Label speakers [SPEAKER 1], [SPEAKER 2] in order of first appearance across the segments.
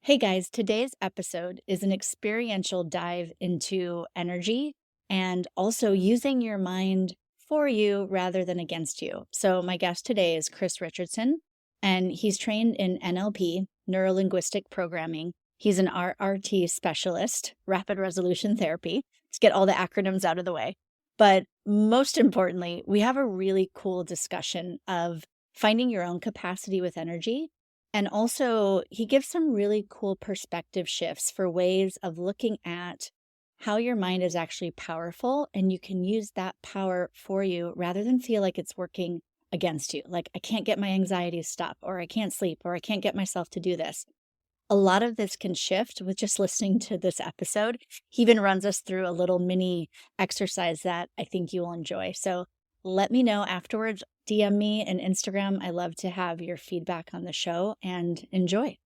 [SPEAKER 1] Hey guys, today's episode is an experiential dive into energy and also using your mind for you rather than against you. So, my guest today is Chris Richardson, and he's trained in NLP, neuro-linguistic programming. He's an RRT specialist, rapid resolution therapy. Let's get all the acronyms out of the way. But most importantly, we have a really cool discussion of finding your own capacity with energy, and also, he gives some really cool perspective shifts for ways of looking at how your mind is actually powerful and you can use that power for you rather than feel like it's working against you. Like, I can't get my anxiety to stop, or I can't sleep, or I can't get myself to do this. A lot of this can shift with just listening to this episode. He even runs us through a little mini exercise that I think you will enjoy. So let me know afterwards. DM me and Instagram. I love to have your feedback on the show and enjoy.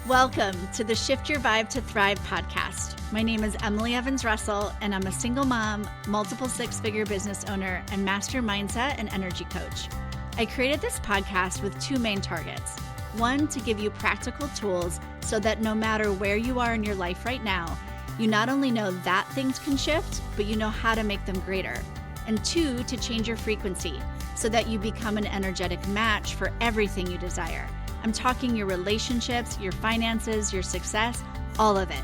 [SPEAKER 1] Welcome to the Shift Your Vibe to Thrive podcast. My name is Emily Evans Russell, and I'm a single mom, multiple six-figure business owner, and master mindset and energy coach. I created this podcast with two main targets. One, to give you practical tools so that no matter where you are in your life right now, you not only know that things can shift, but you know how to make them greater. And two, to change your frequency so that you become an energetic match for everything you desire. I'm talking your relationships, your finances, your success, all of it.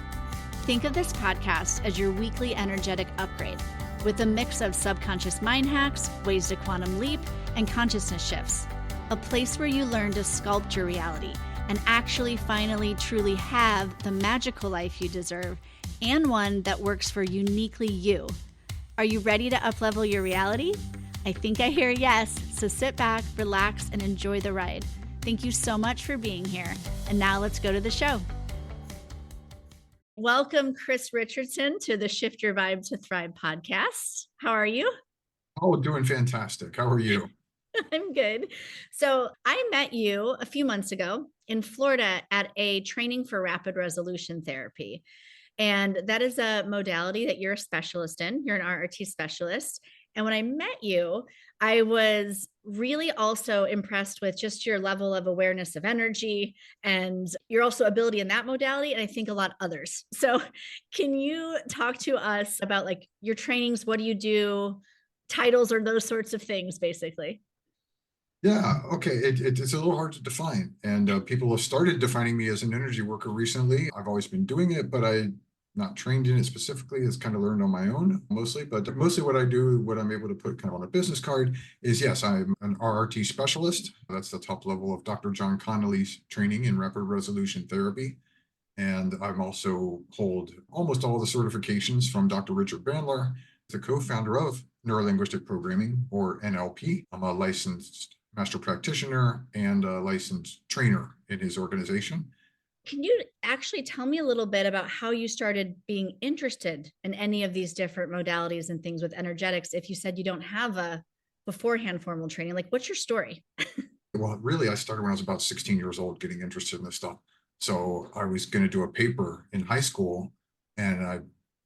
[SPEAKER 1] Think of this podcast as your weekly energetic upgrade with a mix of subconscious mind hacks, ways to quantum leap, and consciousness shifts. A place where you learn to sculpt your reality and actually finally truly have the magical life you deserve and one that works for uniquely you. Are you ready to uplevel your reality? I think I hear yes, so sit back, relax, and enjoy the ride. Thank you so much for being here. And now let's go to the show. Welcome, Chris Richardson, to the Shift Your Vibe to Thrive podcast. How are you?
[SPEAKER 2] Oh, doing fantastic. How are you?
[SPEAKER 1] I'm good. So I met you a few months ago in Florida at a training for rapid resolution therapy. And that is a modality that you're a specialist in. You're an RRT specialist. And when I met you, I was really also impressed with just your level of awareness of energy and your also ability in that modality. And I think a lot others. So can you talk to us about like your trainings? What do you do? Titles or those sorts of things, basically?
[SPEAKER 2] Yeah, okay. It's a little hard to define. And people have started defining me as an energy worker recently. I've always been doing it, but I'm not trained in it specifically. It's kind of learned on my own mostly. But mostly what I do, what I'm able to put kind of on a business card is yes, I'm an RRT specialist. That's the top level of Dr. John Connolly's training in rapid resolution therapy. And I'm also hold almost all the certifications from Dr. Richard Bandler, the co-founder of Neurolinguistic Programming, or NLP. I'm a licensed master practitioner and a licensed trainer in his organization.
[SPEAKER 1] Can you actually tell me a little bit about how you started being interested in any of these different modalities and things with energetics? If you said you don't have a beforehand formal training, like what's your story?
[SPEAKER 2] Well, really, I started when I was about 16 years old getting interested in this stuff. So I was going to do a paper in high school and I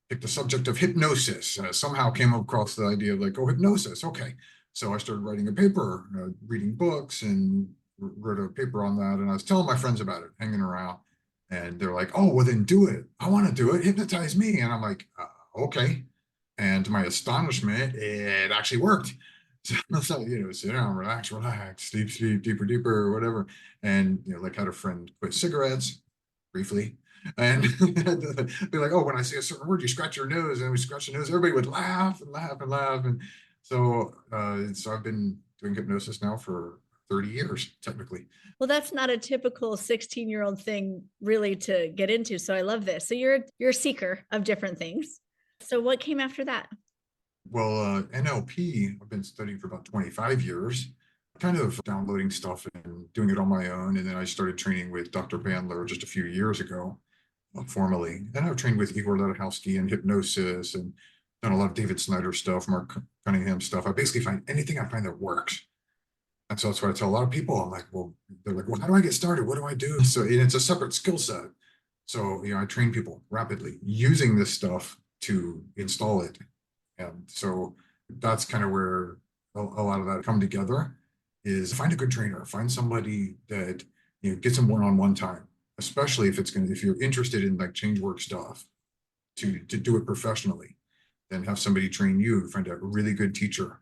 [SPEAKER 2] picked the subject of hypnosis. And I somehow came across the idea of like, oh, hypnosis. Okay. So I started writing a paper, reading books and wrote a paper on that. And I was telling my friends about it, hanging around. And they're like, oh, well, then do it. I want to do it. Hypnotize me. And I'm like, okay. And to my astonishment, it actually worked. So, sit down, relax, sleep, deeper, deeper, or whatever. And, like had a friend quit cigarettes briefly. And they're like, oh, when I say a certain word, you scratch your nose. And we scratch your nose. Everybody would laugh and laugh and laugh. And so I've been doing hypnosis now for 30 years, technically.
[SPEAKER 1] Well, that's not a typical 16-year-old thing really to get into. So I love this. So you're a seeker of different things. So what came after that?
[SPEAKER 2] Well, NLP, I've been studying for about 25 years, kind of downloading stuff and doing it on my own. And then I started training with Dr. Bandler just a few years ago, formally. And I've trained with Igor Ledowski and hypnosis and done a lot of David Snyder stuff, Mark Cunningham stuff. I basically find anything I find that works. And so that's what I tell a lot of people. I'm like, well, they're like, well, how do I get started? What do I do? So it's a separate skill set. So, I train people rapidly using this stuff to install it. And so that's kind of where a lot of that come together is find a good trainer, find somebody that, gets them one-on-one time, especially if you're interested in like change work stuff to do it professionally, then have somebody train you, find a really good teacher.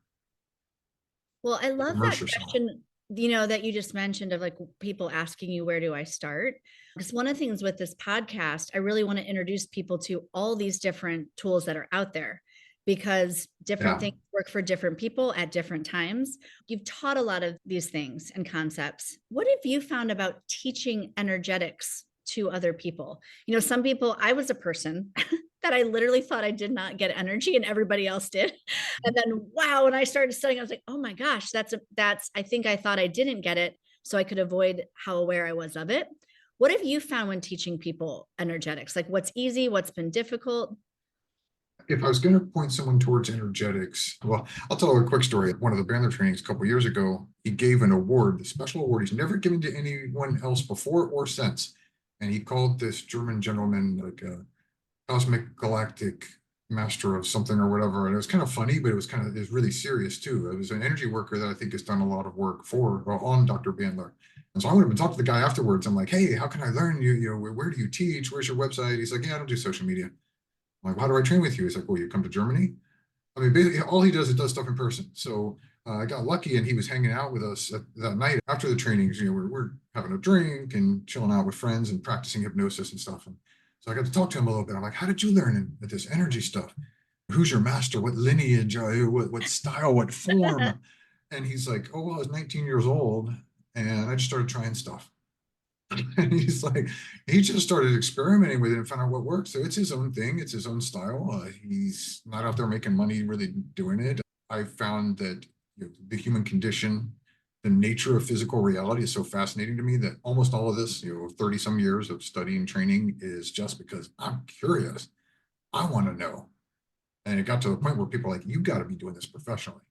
[SPEAKER 1] Well, I love
[SPEAKER 2] Immerse
[SPEAKER 1] that
[SPEAKER 2] yourself.
[SPEAKER 1] question, that you just mentioned of like people asking you, where do I start? Because one of the things with this podcast, I really want to introduce people to all these different tools that are out there because different
[SPEAKER 2] Yeah.
[SPEAKER 1] things work for different people at different times. You've taught a lot of these things and concepts. What have you found about teaching energetics to other people? Some people, I was a person that I literally thought I did not get energy and everybody else did. And then, wow, when I started studying, I was like, oh my gosh, I think I thought I didn't get it so I could avoid how aware I was of it. What have you found when teaching people energetics? Like what's easy, what's been difficult?
[SPEAKER 2] If I was going to point someone towards energetics, well, I'll tell a quick story. At one of the Bandler trainings a couple of years ago, he gave an award, a special award he's never given to anyone else before or since. And he called this German gentleman like a cosmic galactic master of something or whatever. And it was kind of funny, but it was really serious too. It was an energy worker that I think has done a lot of work on Dr. Bandler. And so I went up and talked to the guy afterwards. I'm like, hey, how can I learn you? Where do you teach? Where's your website? He's like, yeah, I don't do social media. I'm like, how do I train with you? He's like, well, you come to Germany. I mean, basically, all he does is does stuff in person. So I got lucky, and he was hanging out with us that night after the trainings. We're having a drink and chilling out with friends and practicing hypnosis and stuff. And so I got to talk to him a little bit. I'm like, how did you learn this energy stuff? Who's your master? What lineage? What style? What form? And he's like, oh, well, I was 19 years old, and I just started trying stuff. And he's like, he just started experimenting with it and found out what works. So it's his own thing. It's his own style. He's not out there making money really doing it. I found that the human condition, the nature of physical reality is so fascinating to me that almost all of this, 30 some years of study and training is just because I'm curious. I want to know. And it got to the point where people are like, you got to be doing this professionally.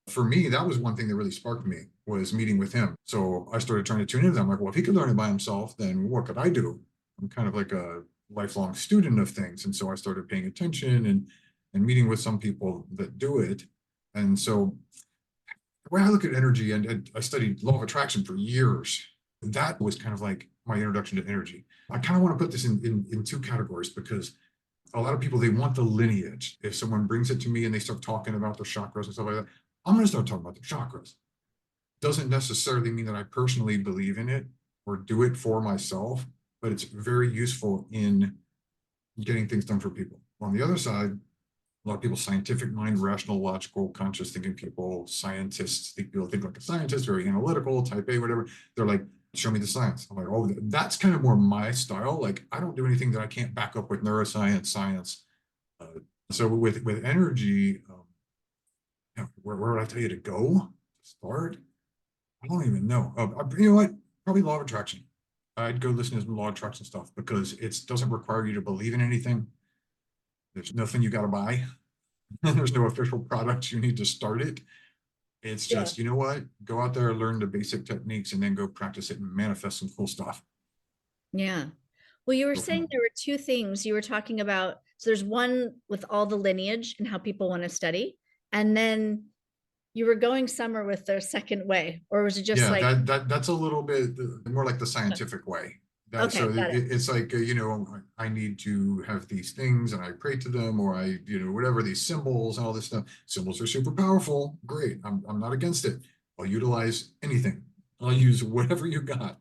[SPEAKER 2] For me, that was one thing that really sparked me was meeting with him. So I started trying to tune into them. I'm like, well, if he could learn it by himself, then what could I do? I'm kind of like a lifelong student of things. And so I started paying attention and meeting with some people that do it. And so the way I look at energy, and I studied law of attraction for years, that was kind of like my introduction to energy. I kind of want to put this in two categories because a lot of people, they want the lineage. If someone brings it to me and they start talking about their chakras and stuff like that, I'm going to start talking about the chakras. Doesn't necessarily mean that I personally believe in it or do it for myself, but it's very useful in getting things done for people. On the other side, a lot of people, scientific mind, rational, logical, conscious thinking people, scientists, people think like a scientist, very analytical, type A, whatever. They're like, show me the science. I'm like, oh, that's kind of more my style. Like, I don't do anything that I can't back up with neuroscience, science. So with energy, where would I tell you to go to start? I don't even know. You know what? Probably law of attraction. I'd go listen to some law of attraction stuff because it doesn't require you to believe in anything. There's nothing you got to buy. There's no official product you need to start it. It's
[SPEAKER 1] Yeah.
[SPEAKER 2] just, you know what? Go out there, learn the basic techniques, and then go practice it and manifest some cool stuff.
[SPEAKER 1] Yeah. Well, you were
[SPEAKER 2] Go from
[SPEAKER 1] saying
[SPEAKER 2] there.
[SPEAKER 1] there were two things you were talking about. So there's one with all the lineage and how people want to study. And then you were going somewhere with the second way, or was it just
[SPEAKER 2] Yeah,
[SPEAKER 1] like,
[SPEAKER 2] that's a little bit more like the scientific way.
[SPEAKER 1] okay,
[SPEAKER 2] So
[SPEAKER 1] got it.
[SPEAKER 2] it's like I need to have these things and I pray to them, or I whatever, these symbols and all this stuff. Symbols are super powerful. Great, I'm not against it. I'll utilize anything. I'll use whatever you got,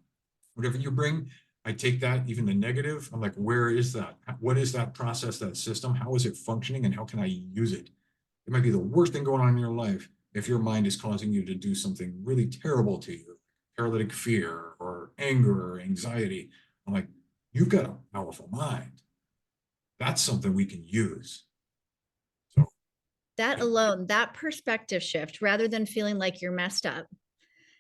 [SPEAKER 2] whatever you bring. I take that, even the negative. I'm like, where is that? What is that process, that system? How is it functioning, and how can I use it? It might be the worst thing going on in your life if your mind is causing you to do something really terrible to you, paralytic fear or anger or anxiety. I'm like, you've got a powerful mind. That's something we can use. So
[SPEAKER 1] That
[SPEAKER 2] yeah,
[SPEAKER 1] alone, that perspective shift, rather than feeling like you're messed up,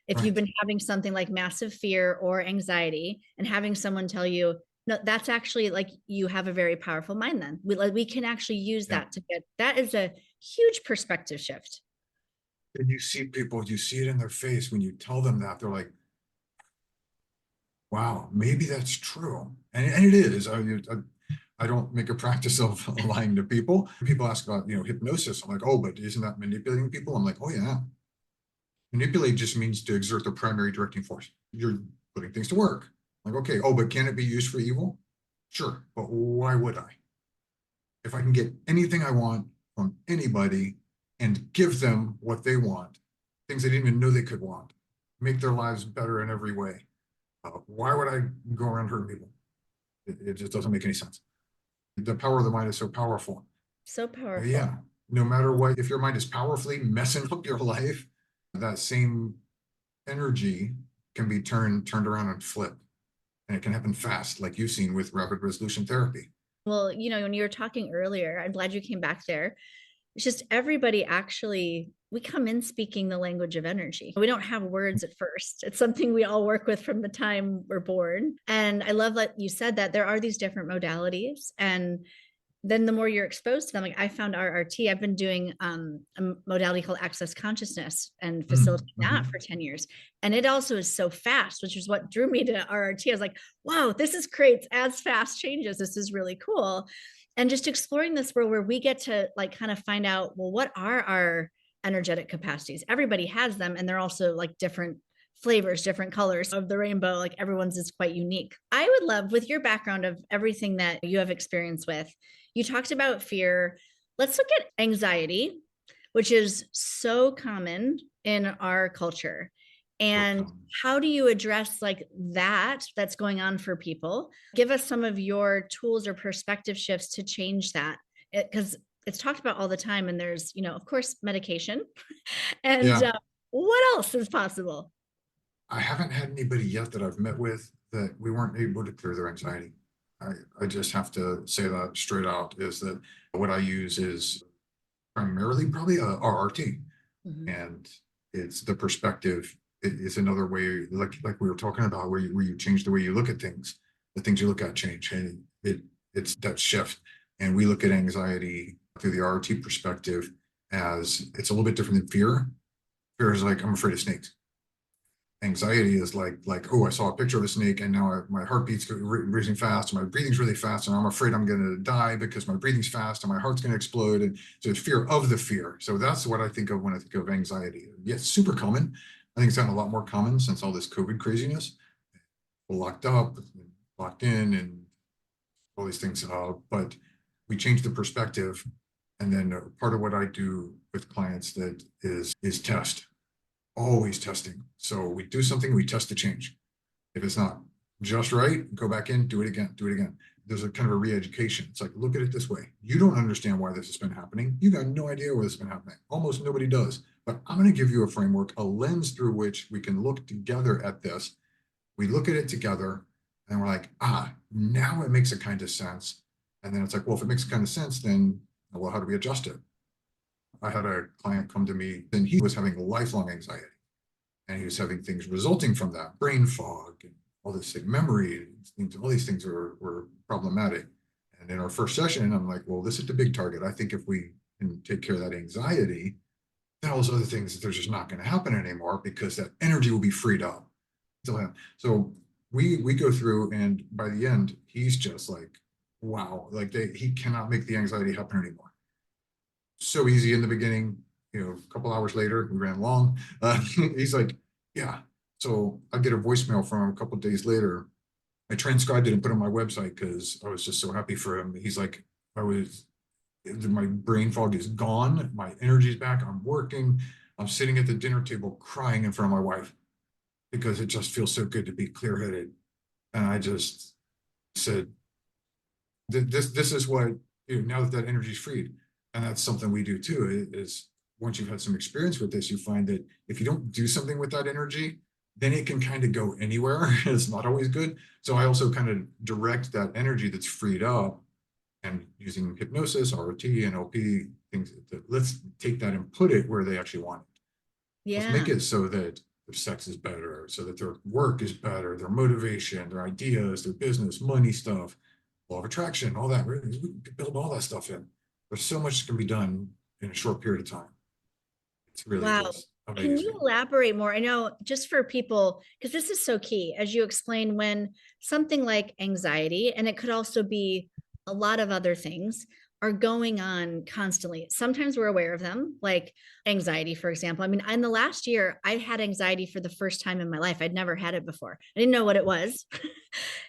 [SPEAKER 1] if you've
[SPEAKER 2] right.
[SPEAKER 1] been having something like massive fear or anxiety and having someone tell you, no, that's actually like you have a very powerful mind, then we can actually use
[SPEAKER 2] Yeah.
[SPEAKER 1] that to get that is a huge perspective shift.
[SPEAKER 2] And you see people, you see it in their face when you tell them that. They're like, wow, maybe that's true. And it is. I don't make a practice of lying to people. People ask about, hypnosis. I'm like, oh, but isn't that manipulating people? I'm like, oh, yeah. Manipulate just means to exert the primary directing force. You're putting things to work. Like, okay, oh, but can it be used for evil? Sure, but why would I? If I can get anything I want from anybody and give them what they want, things they didn't even know they could want, make their lives better in every way, why would I go around hurting people? It just doesn't make any sense. The power of the mind is so powerful.
[SPEAKER 1] So powerful.
[SPEAKER 2] Yeah. No matter what, if your mind is powerfully messing up your life, that same energy can be turned around and flipped. And it can happen fast, like you've seen with rapid resolution therapy.
[SPEAKER 1] Well, when you were talking earlier, I'm glad you came back there. It's just everybody actually, we come in speaking the language of energy. We don't have words at first. It's something we all work with from the time we're born. And I love that you said that there are these different modalities. And then the more you're exposed to them, like I found RRT, I've been doing a modality called access consciousness and facilitating that for 10 years. And it also is so fast, which is what drew me to RRT. I was like, wow, this creates as fast changes. This is really cool. And just exploring this world where we get to like kind of find out, well, what are our energetic capacities? Everybody has them. And they're also like different flavors, different colors of the rainbow. Like everyone's is quite unique. I would love, with your background of everything that you have experience with, you talked about fear. Let's look at anxiety, which is so common in our culture. And how do you address like that's going on for people? Give us some of your tools or perspective shifts to change that. Because it's talked about all the time. And there's, of course, medication. And what else is possible?
[SPEAKER 2] I haven't had anybody yet that I've met with that we weren't able to clear their anxiety. I just have to say that straight out, is that what I use is primarily probably a RRT. And it's the perspective. It is another way, like we were talking about, where you change the way you look at things. The things you look at change, and it's that shift. And we look at anxiety through the RRT perspective as it's a little bit different than fear. Fear is like, I'm afraid of snakes. Anxiety is like, oh, I saw a picture of a snake and now my heartbeat's racing fast and my breathing's really fast and I'm afraid I'm going to die because my breathing's fast and my heart's going to explode. And so it's fear of the fear. So that's what I think of when I think of anxiety. Yes, super common. I think it's gotten a lot more common since all this COVID craziness. We're locked up, locked in, and all these things. But we change the perspective. And then part of what I do with clients that is test. Always testing. So we do something, we test the change. If it's not just right, go back in, do it again. There's a kind of a re-education. It's like, look at it this way. You don't understand why this has been happening. You got no idea why this has been happening. Almost nobody does. But I'm going to give you a framework, a lens through which we can look together at this. We look at it together and we're like, now it makes a kind of sense. And then it's like, well, if it makes a kind of sense, then, well, how do we adjust it? I had a client come to me and he was having lifelong anxiety and he was having things resulting from that, brain fog and all this memory, all these things were problematic. And in our first session, I'm like, well, this is the big target. I think if we can take care of that anxiety, then all those other things, they're just not going to happen anymore because that energy will be freed up. So we go through, and by the end, he's just like, wow, like he cannot make the anxiety happen anymore. So easy in the beginning, a couple hours later, we ran long. He's like, yeah. So I get a voicemail from him a couple of days later. I transcribed it and put it on my website because I was just so happy for him. He's like, my brain fog is gone. My energy's back. I'm working. I'm sitting at the dinner table crying in front of my wife because it just feels so good to be clear-headed. And I just said, this is what, now that energy's freed. And that's something we do too, is once you've had some experience with this, you find that if you don't do something with that energy, then it can kind of go anywhere. It's not always good. So I also kind of direct that energy that's freed up, and using hypnosis, ROT, NLP, things, let's take that and put it where they actually want it. Yeah. Let's make it so that their sex is better, so that their work is better, their motivation, their ideas, their business, money stuff, law of attraction, all that. We can build all that stuff in. There's so much that can be done in a short period of time. It's really just amazing.
[SPEAKER 1] Can you elaborate more? I know, just for people, because this is so key, as you explain, when something like anxiety, and it could also be a lot of other things, are going on constantly. Sometimes we're aware of them, like anxiety, for example. I mean, in the last year, I had anxiety for the first time in my life. I'd never had it before. I didn't know what it was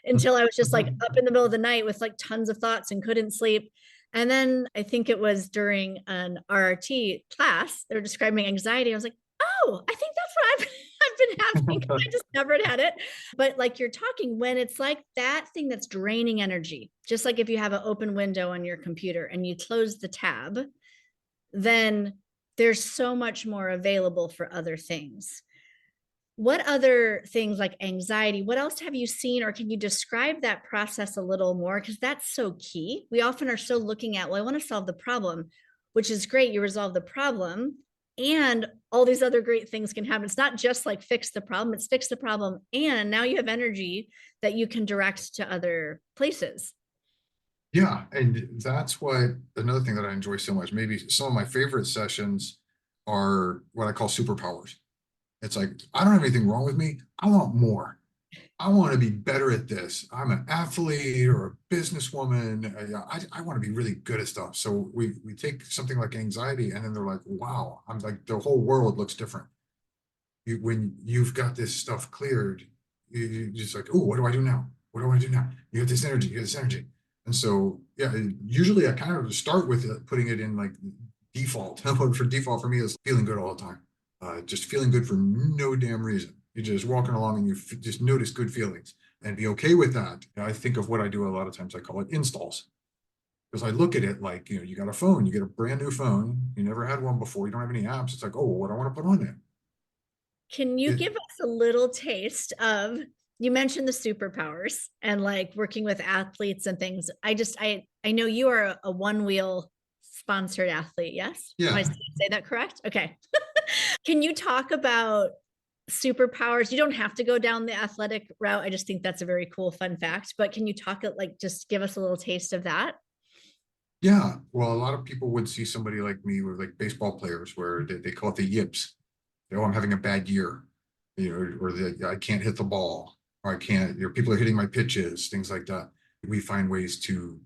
[SPEAKER 1] until I was just like up in the middle of the night with like tons of thoughts and couldn't sleep. And then I think it was during an RRT class, they were describing anxiety. I was like, oh, I think that's what I've been having. I just never had it. But like you're talking, when it's like that thing that's draining energy, just like if you have an open window on your computer and you close the tab, then there's so much more available for other things. What other things like anxiety, what else have you seen, or can you describe that process a little more? Because that's so key. We often are still looking at, well, I want to solve the problem, which is great. You resolve the problem and all these other great things can happen. It's not just like fix the problem, it's fix the problem. And now you have energy that you can direct to other places.
[SPEAKER 2] Yeah, and that's what another thing that I enjoy so much. Maybe some of my favorite sessions are what I call superpowers. It's like, I don't have anything wrong with me. I want more. I want to be better at this. I'm an athlete or a businesswoman. I want to be really good at stuff. So we take something like anxiety, and then they're like, wow, I'm like, the whole world looks different. When you've got this stuff cleared, you just like, oh, what do I do now? What do I do now? You get this energy, you get this energy. And so, yeah, usually I kind of start with putting it in like default. For default for me is feeling good all the time. Just feeling good for no damn reason. You're just walking along and you just notice good feelings and be okay with that. I think of what I do a lot of times. I call it installs, because I look at it like, you got a phone, you get a brand new phone, you never had one before, you don't have any apps. It's like, oh, well, what do I want to put on it?
[SPEAKER 1] Can you give us a little taste of, you mentioned the superpowers and like working with athletes and things. I know you are a one wheel sponsored athlete. Yes. Am I
[SPEAKER 2] Yeah.
[SPEAKER 1] say that correct? Okay. Can you talk about superpowers? You don't have to go down the athletic route. I just think that's a very cool fun fact, but can you talk like, just give us a little taste of that?
[SPEAKER 2] Yeah. Well, a lot of people would see somebody like me with like baseball players where they call it the yips. Oh, I'm having a bad year, or I can't hit the ball, or I can't, people are hitting my pitches, things like that. We find ways to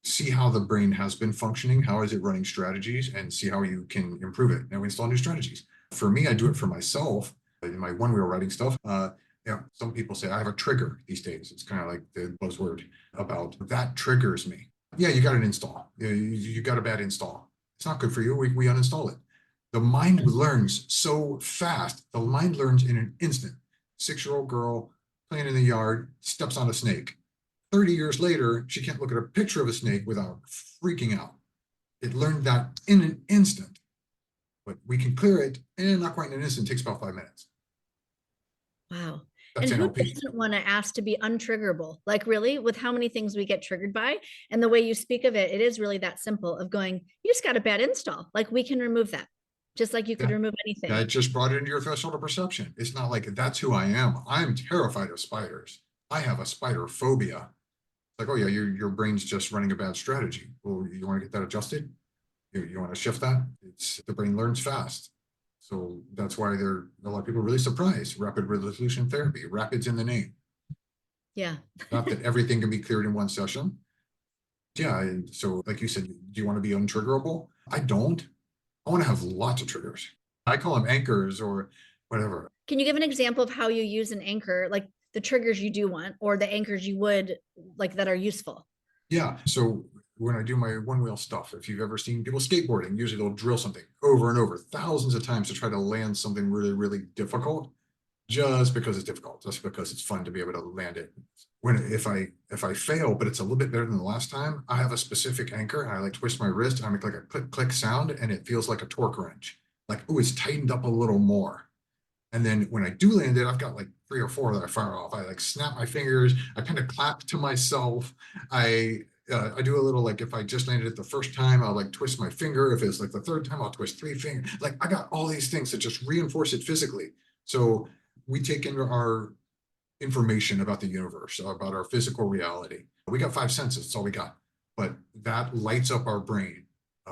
[SPEAKER 2] see how the brain has been functioning, how is it running strategies, and see how you can improve it. And we install new strategies. For me, I do it for myself in my one wheel writing stuff. Some people say I have a trigger these days. It's kind of like the buzzword about that triggers me. Yeah, you got an install. You got a bad install. It's not good for you. We uninstall it. The mind learns so fast. The mind learns in an instant. 6-year-old girl playing in the yard steps on a snake. 30 years later, she can't look at a picture of a snake without freaking out. It learned that in an instant. But we can clear it, and not quite in an instant. It takes about 5 minutes.
[SPEAKER 1] Wow.
[SPEAKER 2] That's
[SPEAKER 1] And who
[SPEAKER 2] NLP.
[SPEAKER 1] doesn't want to ask to be untriggerable? Like really, with how many things we get triggered by, and the way you speak of it, it is really that simple of going, you just got a bad install. Like we can remove that, just like you could remove anything.
[SPEAKER 2] That just brought it into your threshold of perception. It's not like that's who I am. I'm terrified of spiders. I have a spider phobia. Like, oh yeah, your brain's just running a bad strategy. Well, you want to get that adjusted? You want to shift that? It's the brain learns fast. So that's why a lot of people are really surprised. Rapid resolution therapy, rapid's in the name.
[SPEAKER 1] Yeah.
[SPEAKER 2] Not that everything can be cleared in one session. Yeah. And so like you said, do you want to be untriggerable? I don't. I want to have lots of triggers. I call them anchors or whatever.
[SPEAKER 1] Can you give an example of how you use an anchor, like the triggers you do want, or the anchors you would like that are useful?
[SPEAKER 2] Yeah. So when I do my one wheel stuff, if you've ever seen people skateboarding, usually they'll drill something over and over thousands of times to try to land something really, really difficult, just because it's difficult, just because it's fun to be able to land it. If I fail, but it's a little bit better than the last time, I have a specific anchor and I like twist my wrist and I make like a click click sound and it feels like a torque wrench. Like, oh, it's tightened up a little more. And then when I do land it, I've got like 3 or 4 that I fire off. I like snap my fingers. I kind of clap to myself. I do a little, like, if I just landed it the first time, I'll like twist my finger. If it's like the third time, I'll twist 3 fingers. Like I got all these things that just reinforce it physically. So we take into our information about the universe, about our physical reality. We got 5 senses. That's all we got. But that lights up our brain.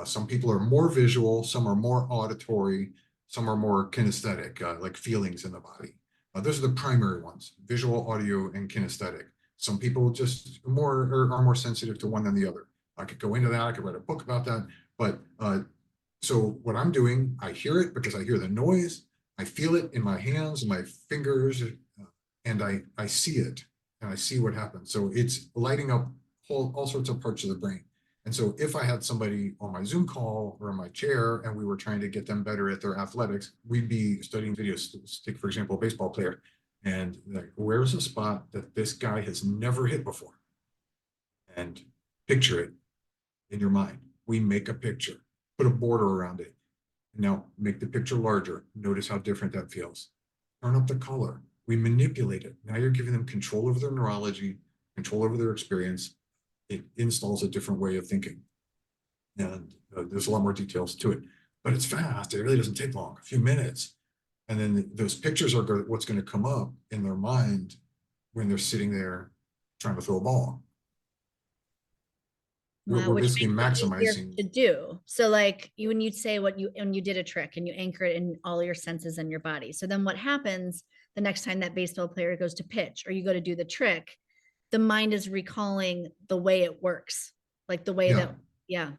[SPEAKER 2] Some people are more visual. Some are more auditory. Some are more kinesthetic, like feelings in the body. Those are the primary ones: visual, audio, and kinesthetic. Some people just are more sensitive to one than the other. I could go into that. I could write a book about that. But so what I'm doing, I hear it because I hear the noise. I feel it in my hands and my fingers, and I see it and I see what happens. So it's lighting up all sorts of parts of the brain. And so if I had somebody on my Zoom call or in my chair and we were trying to get them better at their athletics, we'd be studying videos. Take, for example, a baseball player, and like, where's a spot that this guy has never hit before? And picture it in your mind. We make a picture, put a border around it. Now make the picture larger. Notice how different that feels. Turn up the color. We manipulate it. Now you're giving them control over their neurology, control over their experience. It installs a different way of thinking. And there's a lot more details to it, but it's fast. It really doesn't take long, a few minutes. And then those pictures are what's going to come up in their mind when they're sitting there trying to throw a ball.
[SPEAKER 1] Wow,
[SPEAKER 2] We're
[SPEAKER 1] which
[SPEAKER 2] basically
[SPEAKER 1] makes it easier
[SPEAKER 2] maximizing.
[SPEAKER 1] to do. So like you, when you say when you did a trick and you anchor it in all your senses in your body. So then what happens the next time that baseball player goes to pitch or you go to do the trick, the mind is recalling the way it works, like the way
[SPEAKER 2] Yeah,
[SPEAKER 1] that, yeah.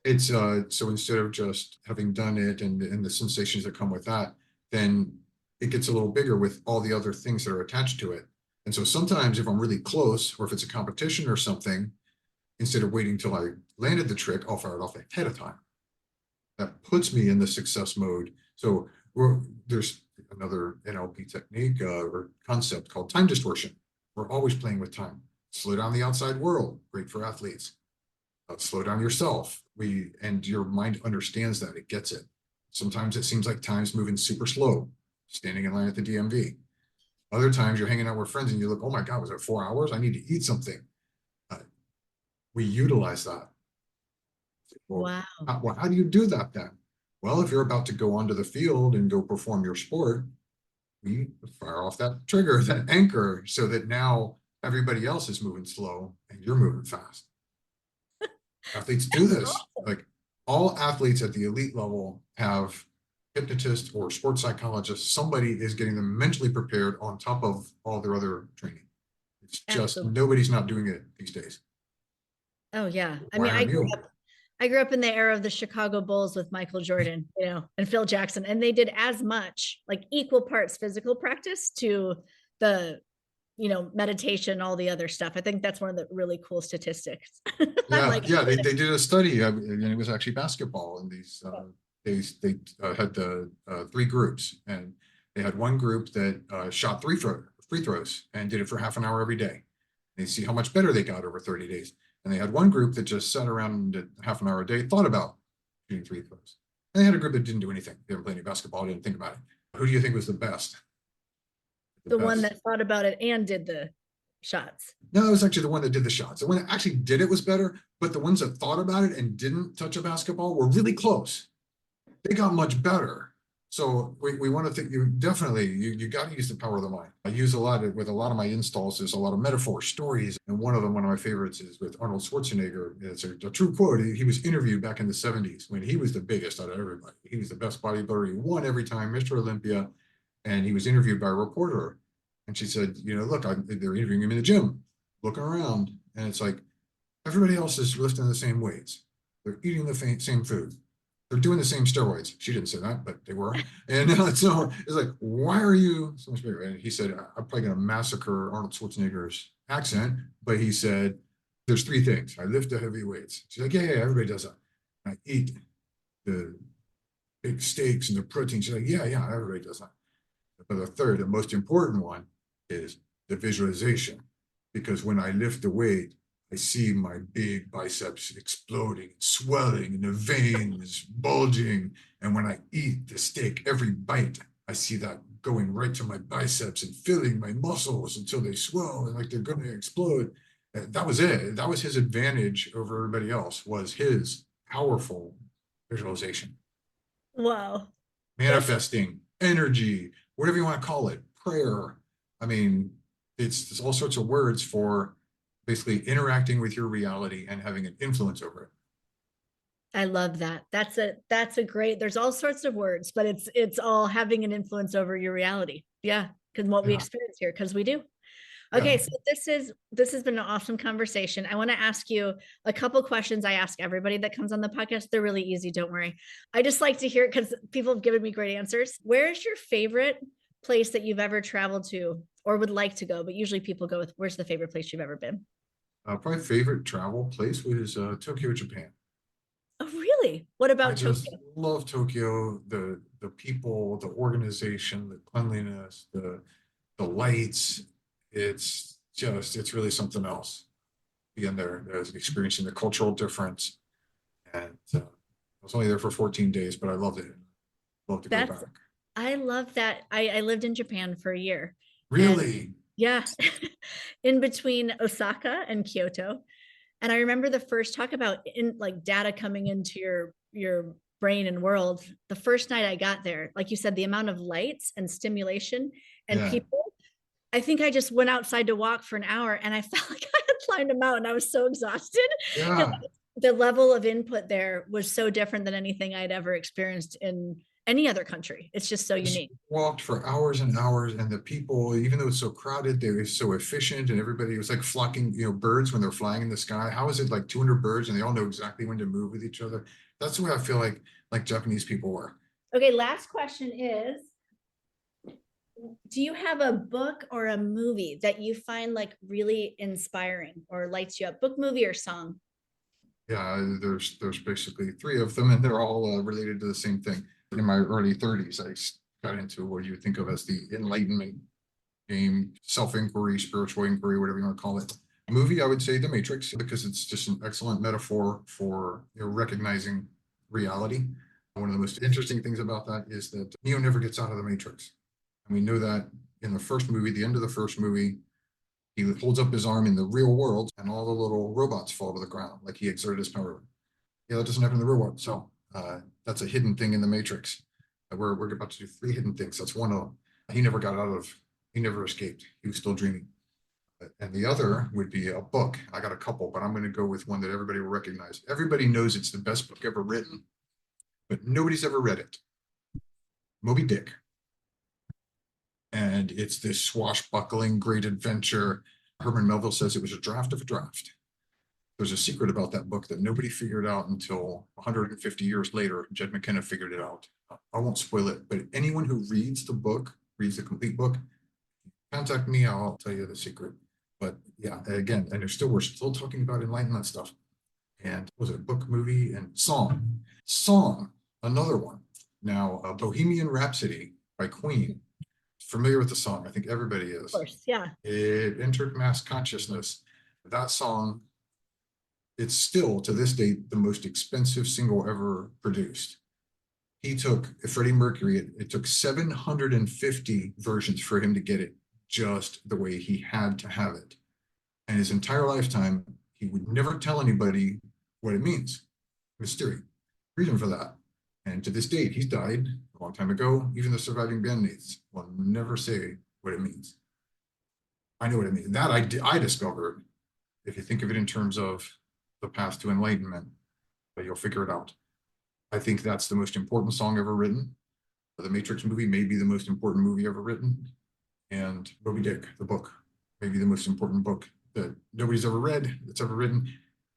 [SPEAKER 2] it's so instead of just having done it and the sensations that come with that, then it gets a little bigger with all the other things that are attached to it. And so sometimes if I'm really close or if it's a competition or something, instead of waiting till I landed the trick, I'll fire it off ahead of time. That puts me in the success mode. So there's another NLP technique or concept called time distortion. We're always playing with time. Slow down the outside world, great for athletes. Slow down yourself. And your mind understands that, it gets it. Sometimes it seems like time's moving super slow, standing in line at the DMV. Other times you're hanging out with friends and you look, oh my God, was it 4 hours? I need to eat something. We utilize that. Well,
[SPEAKER 1] Wow.
[SPEAKER 2] how do you do that then? Well, if you're about to go onto the field and go perform your sport, we fire off that trigger, that anchor, so that now everybody else is moving slow and you're moving fast. Athletes do this. Like all athletes at the elite level have hypnotists or sports psychologists. Somebody is getting them mentally prepared on top of all their other training. It's just
[SPEAKER 1] Absolutely.
[SPEAKER 2] nobody's not doing it these days.
[SPEAKER 1] Oh yeah. I
[SPEAKER 2] Why
[SPEAKER 1] mean,
[SPEAKER 2] aren't you?
[SPEAKER 1] I grew up in the era of the Chicago Bulls with Michael Jordan, and Phil Jackson, and they did as much, like equal parts physical practice to the, meditation, all the other stuff. I think that's one of the really cool statistics. I'm
[SPEAKER 2] Yeah,
[SPEAKER 1] like,
[SPEAKER 2] yeah, they did a study, and it was actually basketball, and they had the three groups, and they had one group that shot free throws and did it for half an hour every day. They see how much better they got over 30 days. And they had one group that just sat around at half an hour a day, thought about shooting free throws. And they had a group that didn't do anything. They didn't play any basketball, didn't think about it. Who do you think was the best? The
[SPEAKER 1] the one
[SPEAKER 2] best.
[SPEAKER 1] that thought about it and did the shots.
[SPEAKER 2] No, it was actually the one that did the shots. The one that actually did it was better, but the ones that thought about it and didn't touch a basketball were really close. They got much better. So we want to think you definitely, you got to use the power of the mind. I use a lot with a lot of my installs. There's a lot of metaphor stories. And one of my favorites is with Arnold Schwarzenegger. It's a true quote. He was interviewed back in the 70s when he was the biggest out of everybody. He was the best bodybuilder. He won every time, Mr. Olympia. And he was interviewed by a reporter. And she said, look, they're interviewing him in the gym, looking around. And it's like, everybody else is lifting the same weights. They're eating the same food. They're doing the same steroids. She didn't say that, but they were. And so it's like, why are you so much bigger? And he said, I'm probably going to massacre Arnold Schwarzenegger's accent, but he said, there's three things. I lift the heavy weights. She's like, yeah, everybody does that. I eat the big steaks and the protein. She's like, yeah, everybody does that. But the third, the most important one is the visualization. Because when I lift the weight, I see my big biceps exploding, swelling, and the veins bulging. And when I eat the steak, every bite, I see that going right to my biceps and filling my muscles until they swell and like they're going to explode. That was it. That was his advantage over everybody else, was his powerful visualization.
[SPEAKER 1] Wow.
[SPEAKER 2] Manifesting, energy, whatever you want to call it, prayer. I mean, it's all sorts of words for basically interacting with your reality and having an influence over it.
[SPEAKER 1] I love that. That's a great, there's all sorts of words, but it's all having an influence over your reality. Yeah. Because what we
[SPEAKER 2] Yeah.
[SPEAKER 1] experience here, because we do. Okay,
[SPEAKER 2] Yeah.
[SPEAKER 1] so this has been an awesome conversation. I want to ask you a couple questions I ask everybody that comes on the podcast. They're really easy, don't worry. I just like to hear it because people have given me great answers. Where's your favorite place that you've ever traveled to or would like to go? But usually people go with where's the favorite place you've ever been?
[SPEAKER 2] Probably favorite travel place was Tokyo, Japan.
[SPEAKER 1] Oh, really? What
[SPEAKER 2] I
[SPEAKER 1] about
[SPEAKER 2] just
[SPEAKER 1] Tokyo?
[SPEAKER 2] love Tokyo, the people, the organization, the cleanliness, the lights. It's really something else. Being there, experiencing the cultural difference, and I was only there for 14 days, but I loved it. Love to go
[SPEAKER 1] That's
[SPEAKER 2] back.
[SPEAKER 1] I love that. I lived in Japan for a year. And
[SPEAKER 2] Really?
[SPEAKER 1] yeah, in between Osaka and Kyoto. And I remember the first talk about in like data coming into your brain and world. The first night I got there, like you said, the amount of lights and stimulation and
[SPEAKER 2] Yeah.
[SPEAKER 1] people. I think I just went outside to walk for an hour and I felt like I had climbed a mountain. I was so exhausted because
[SPEAKER 2] Yeah.
[SPEAKER 1] the level of input there was so different than anything I'd ever experienced in any other country. It's just so
[SPEAKER 2] Just
[SPEAKER 1] unique.
[SPEAKER 2] walked for hours and hours, and the people, even though it's so crowded, they were so efficient, and everybody was like flocking, birds when they're flying in the sky. How is it like 200 birds and they all know exactly when to move with each other? That's the way I feel like Japanese people were.
[SPEAKER 1] Okay, last question is, do you have a book or a movie that you find like really inspiring or lights you up? Book, movie, or song?
[SPEAKER 2] Yeah, there's basically three of them, and they're all related to the same thing. In my early 30s, I got into what you would think of as the Enlightenment game, self-inquiry, spiritual inquiry, whatever you want to call it. Movie, I would say The Matrix, because it's just an excellent metaphor for recognizing reality. One of the most interesting things about that is that Neo never gets out of the Matrix. And we know that in the first movie, the end of the first movie, he holds up his arm in the real world and all the little robots fall to the ground, like he exerted his power. Yeah, that doesn't happen in the real world. So that's a hidden thing in the Matrix. We're about to do three hidden things. That's one of them. He never got out of, he never escaped. He was still dreaming. And the other would be a book. I got a couple, but I'm going to go with one that everybody will recognize. Everybody knows it's the best book ever written, but nobody's ever read it. Moby Dick. And it's this swashbuckling great adventure. Herman Melville says it was a draft of a draft. There's a secret about that book that nobody figured out until 150 years later. Jed McKenna figured it out. I won't spoil it, but anyone who reads the book, reads the complete book, contact me. I'll tell you the secret. But yeah, again, and we're still talking about enlightenment stuff. And was it book, movie, and song? Song, another one. Now, Bohemian Rhapsody by Queen. Familiar with the song? I think everybody is.
[SPEAKER 1] Of course, yeah.
[SPEAKER 2] It entered mass consciousness. That song, it's still to this date the most expensive single ever produced. He took Freddie Mercury, it took 750 versions for him to get it just the way he had to have it. And his entire lifetime, he would never tell anybody what it means. Mystery. Reason for that. And to this date, he's died a long time ago. Even the surviving bandmates will never say what it means. I know what it means. That I discovered, if you think of it in terms of the path to enlightenment, but you'll figure it out. I think that's the most important song ever written. The Matrix movie may be the most important movie ever written. And Moby Dick, the book, may be the most important book that nobody's ever read, that's ever written,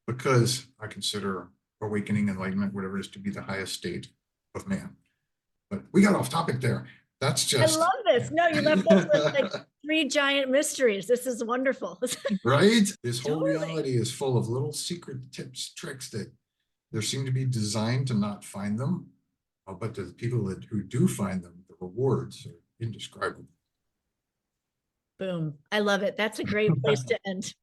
[SPEAKER 2] because I consider awakening, enlightenment, whatever it is, to be the highest state of man. But we got off topic there. That's just.
[SPEAKER 1] I love this. No, you left us with like three giant mysteries. This is wonderful.
[SPEAKER 2] Right? This whole
[SPEAKER 1] Totally.
[SPEAKER 2] reality is full of little secret tips, tricks that there seem to be designed to not find them. But to the people who do find them, the rewards are indescribable.
[SPEAKER 1] Boom. I love it. That's a great place to end.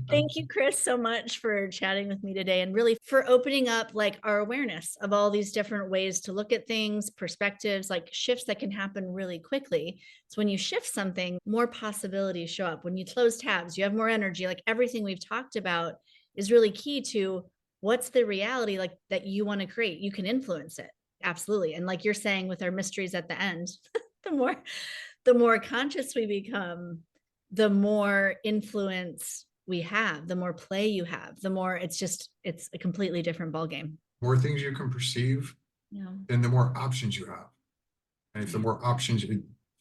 [SPEAKER 1] Thank you, Chris, so much for chatting with me today and really for opening up like our awareness of all these different ways to look at things, perspectives, like shifts that can happen really quickly. So when you shift something, more possibilities show up. When you close tabs, you have more energy. Like everything we've talked about is really key to what's the reality like that you want to create. You can influence it. Absolutely. And like you're saying with our mysteries at the end, the more conscious we become, the more influence we have, the more play you have, the more it's a completely different ballgame.
[SPEAKER 2] More things you can perceive,
[SPEAKER 1] Yeah.
[SPEAKER 2] and the more options you have. And if the more options,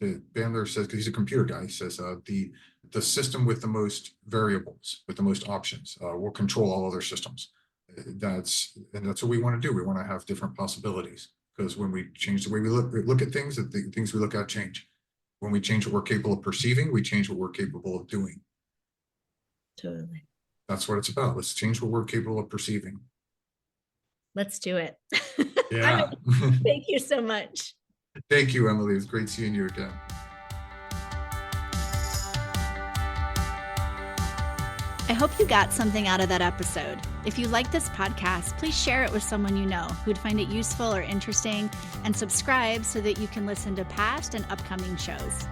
[SPEAKER 2] Bandler says, because he's a computer guy, he says the system with the most variables, with the most options, will control all other systems. That's what we want to do. We want to have different possibilities, because when we change the way we look at things, the things we look at change. When we change what we're capable of perceiving, we change what we're capable of doing.
[SPEAKER 1] Totally.
[SPEAKER 2] That's what it's about. Let's change what we're capable of perceiving.
[SPEAKER 1] Let's do it.
[SPEAKER 2] Yeah.
[SPEAKER 1] Thank you so much.
[SPEAKER 2] Thank you, Emily. It was great seeing you again.
[SPEAKER 1] I hope you got something out of that episode. If you like this podcast, please share it with someone you know who'd find it useful or interesting, and subscribe so that you can listen to past and upcoming shows.